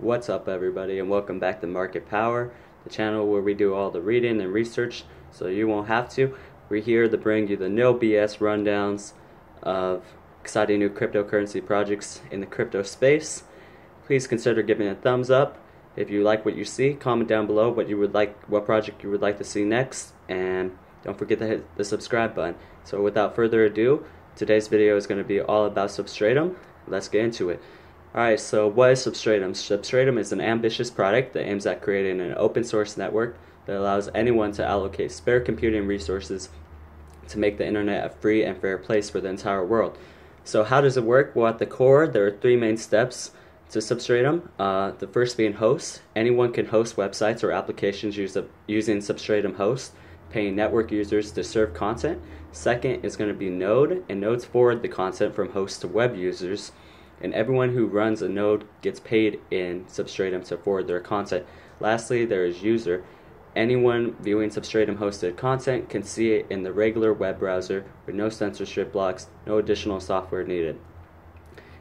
What's up, everybody, and welcome back to Market Power, the channel where we do all the reading and research so you won't have to. We're here to bring you the no BS rundowns of exciting new cryptocurrency projects in the crypto space. Please consider giving a thumbs up if you like what you see. Comment down below what project you would like to see next, and don't forget to hit the subscribe button. So without further ado, today's video is going to be all about Substratum. Let's get into it. Alright, so what is Substratum? Substratum is an ambitious product that aims at creating an open source network that allows anyone to allocate spare computing resources to make the internet a free and fair place for the entire world. So how does it work? Well, at the core, there are three main steps to Substratum. The first being host. Anyone can host websites or applications using Substratum host, paying network users to serve content. Second is going to be node, and nodes forward the content from host to web users. And everyone who runs a node gets paid in Substratum to forward their content. Lastly, there is user. Anyone viewing Substratum hosted content can see it in the regular web browser with no censorship blocks, no additional software needed.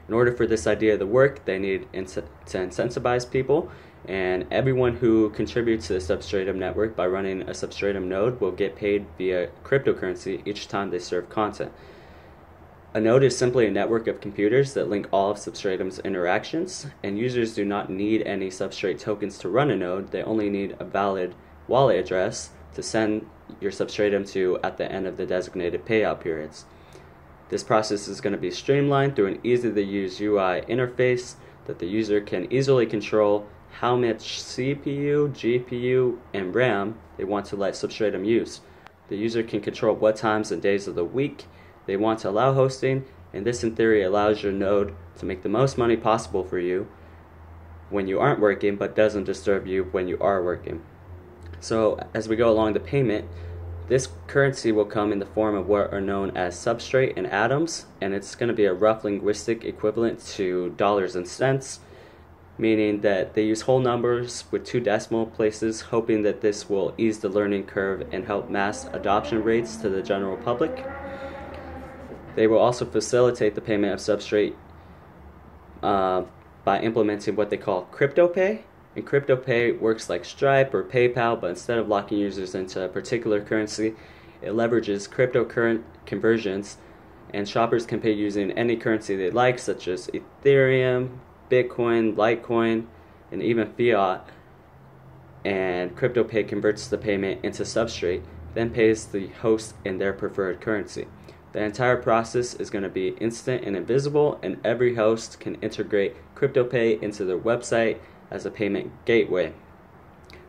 In order for this idea to work, they need to incentivize people, and everyone who contributes to the Substratum network by running a Substratum node will get paid via cryptocurrency each time they serve content. A node is simply a network of computers that link all of Substratum's interactions, and users do not need any Substrate tokens to run a node. They only need a valid wallet address to send your Substratum to at the end of the designated payout periods. This process is going to be streamlined through an easy-to-use UI interface that the user can easily control how much CPU, GPU, and RAM they want to let Substratum use. The user can control what times and days of the week they want to allow hosting, and this in theory allows your node to make the most money possible for you when you aren't working, but doesn't disturb you when you are working. So as we go along the payment, this currency will come in the form of what are known as substrate and atoms, and it's going to be a rough linguistic equivalent to dollars and cents, meaning that they use whole numbers with 2 decimal places, hoping that this will ease the learning curve and help mass adoption rates to the general public. They will also facilitate the payment of substrate by implementing what they call crypto pay. And crypto pay works like Stripe or PayPal, but instead of locking users into a particular currency, it leverages cryptocurrency conversions, and shoppers can pay using any currency they like, such as Ethereum, Bitcoin, Litecoin, and even fiat. And crypto pay converts the payment into substrate, then pays the host in their preferred currency. The entire process is going to be instant and invisible, and every host can integrate CryptoPay into their website as a payment gateway.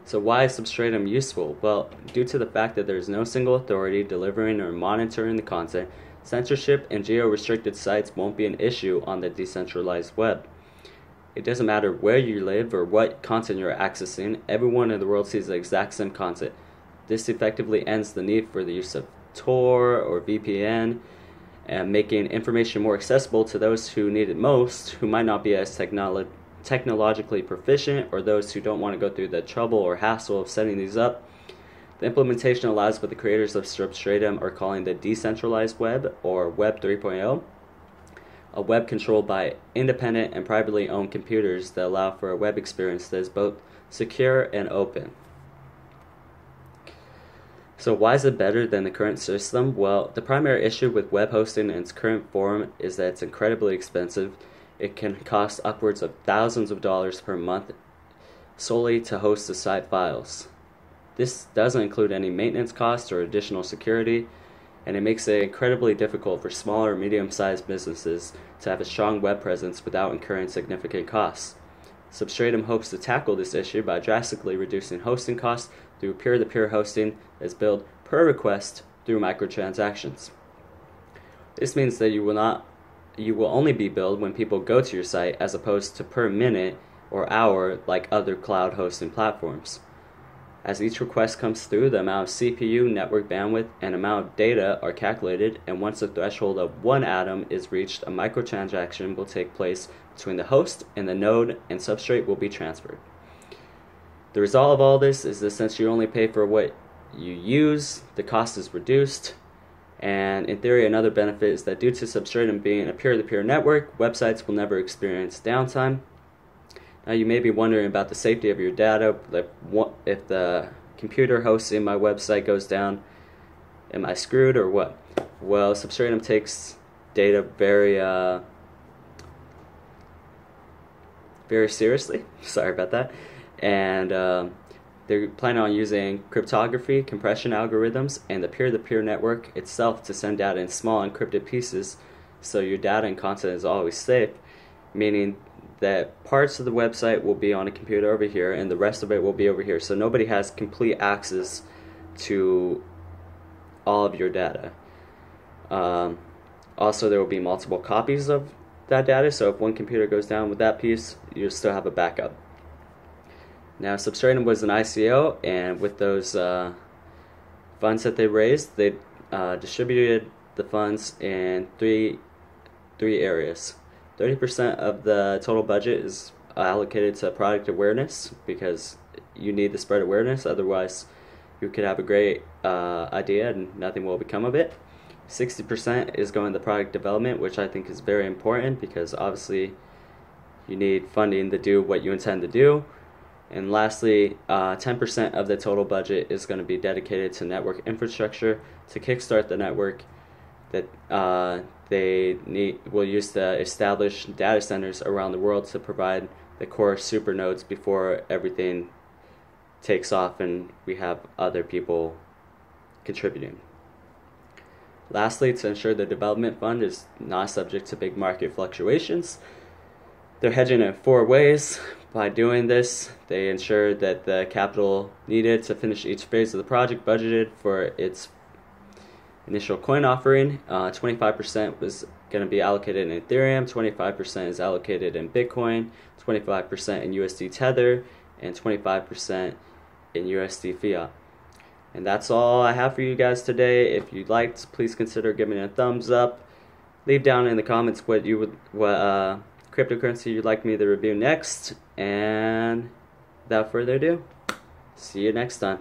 So why is Substratum useful? Well, due to the fact that there is no single authority delivering or monitoring the content, censorship and geo-restricted sites won't be an issue on the decentralized web. It doesn't matter where you live or what content you're accessing, everyone in the world sees the exact same content. This effectively ends the need for the use of Tor or VPN, and making information more accessible to those who need it most, who might not be as technologically proficient, or those who don't want to go through the trouble or hassle of setting these up. The implementation allows what the creators of Substratum are calling the decentralized web, or Web 3.0, a web controlled by independent and privately owned computers that allow for a web experience that is both secure and open. So why is it better than the current system? Well, the primary issue with web hosting in its current form is that it's incredibly expensive. It can cost upwards of thousands of dollars per month solely to host the site files. This doesn't include any maintenance costs or additional security, and it makes it incredibly difficult for smaller or medium-sized businesses to have a strong web presence without incurring significant costs. Substratum hopes to tackle this issue by drastically reducing hosting costs through peer-to-peer hosting that's billed per request through microtransactions. This means that you will only be billed when people go to your site, as opposed to per minute or hour like other cloud hosting platforms. As each request comes through, the amount of CPU, network bandwidth, and amount of data are calculated, and once the threshold of 1 atom is reached, a microtransaction will take place between the host and the node, and substrate will be transferred. The result of all this is that since you only pay for what you use, the cost is reduced, and in theory another benefit is that due to Substratum being a peer-to-peer network, websites will never experience downtime. Now you may be wondering about the safety of your data, like if the computer hosting my website goes down, am I screwed or what? Well, Substratum takes data very seriously. Sorry about that. And they're planning on using cryptography, compression algorithms, and the peer-to-peer network itself to send data in small encrypted pieces, so your data and content is always safe, meaning that parts of the website will be on a computer over here and the rest of it will be over here, so nobody has complete access to all of your data. Also, there will be multiple copies of that data, so if one computer goes down with that piece, you'll still have a backup. Now, Substratum was an ICO, and with those funds that they raised, they distributed the funds in three areas. 30% of the total budget is allocated to product awareness, because you need to spread awareness, otherwise you could have a great idea and nothing will become of it. 60% is going to product development, which I think is very important, because obviously you need funding to do what you intend to do. And lastly, 10% of the total budget is going to be dedicated to network infrastructure to kickstart the network that will use to establish data centers around the world to provide the core supernodes before everything takes off and we have other people contributing. Lastly, to ensure the development fund is not subject to big market fluctuations, they're hedging in 4 ways. By doing this, they ensure that the capital needed to finish each phase of the project budgeted for its initial coin offering. 25% was going to be allocated in Ethereum, 25% is allocated in Bitcoin, 25% in USD Tether, and 25% in USD Fiat. And that's all I have for you guys today. If you liked, please consider giving it a thumbs up. Leave down in the comments what cryptocurrency you'd like me to review next. And without further ado, see you next time.